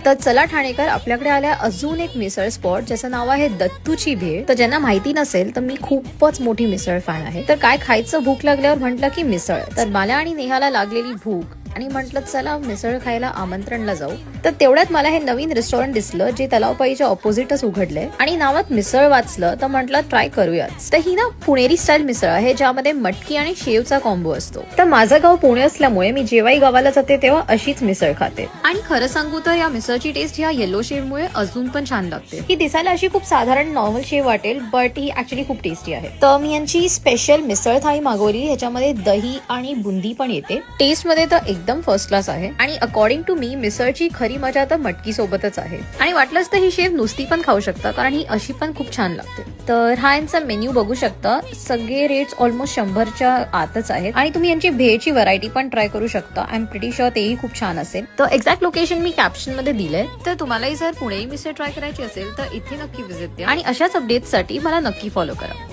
तर चला ठाणेकर, आपल्याकडे आल्या अजून एक मिसळ स्पॉट ज्याचं नाव आहे दत्तूची भेळ. तर ज्यांना माहिती नसेल तर मी खूपच मोठी मिसळ फॅन आहे. तर काय खायचं भूक लागल्यावर म्हटलं की मिसळ. तर मला आणि नेहाला लागलेली भूक आणि म्हटलं चला मिसळ खायला आमंत्रणला जाऊ. तर तेवढ्यात मला हे नवीन रेस्टॉरंट दिसलं जे तलावपाईच्या ऑपोजिटच उघडलंय आणि नावात मिसळ वाचलं तर म्हटलं ट्राय करूयाच. तर ही ना पुणेरी स्टाईल मिसळ आहे ज्यामध्ये मटकी आणि शेवचा कॉम्बो असतो. तर माझं गाव पुणे असल्यामुळे मी जेव्हाही गावाला जाते तेव्हा अशीच मिसळ खाते आणि खरं सांगू तर या मिसळची टेस्ट ह्या येलो शेवमुळे अजून पण छान लागते. ही दिसायला अशी खूप साधारण नॉर्मल शेव वाटेल बट ही ऍक्च्युली खूप टेस्टी आहे. तर मी यांची स्पेशल मिसळ थाळी मागवली. ह्याच्यामध्ये दही आणि बुंदी पण येते. टेस्ट मध्ये तर एकदम फर्स्ट क्लास आहे आणि अकॉर्डिंग टू मी मिसळची खरी मजा तर मटकी सोबतच आहे. आणि वाटलंच तर ही शेव नुसती पण खाऊ शकता कारण ही अशी पण खूप छान लागते. तर हा यांचा मेन्यू बघू शकता. सगळे रेट्स ऑलमोस्ट 100च्या आतच आहेत आणि तुम्ही यांची भेळची व्हरायटी पण ट्राय करू शकता. आय एम प्रिटी शुअर तेही खूप छान असेल. तर एक्झॅक्ट लोकेशन मी कॅप्शन मध्ये दिलंय. तर तुम्हालाही जर पुणेही मिसळ ट्राय करायची असेल तर इथे नक्की व्हिजिट द्या आणि अशाच अपडेट्ससाठी मला नक्की फॉलो करा.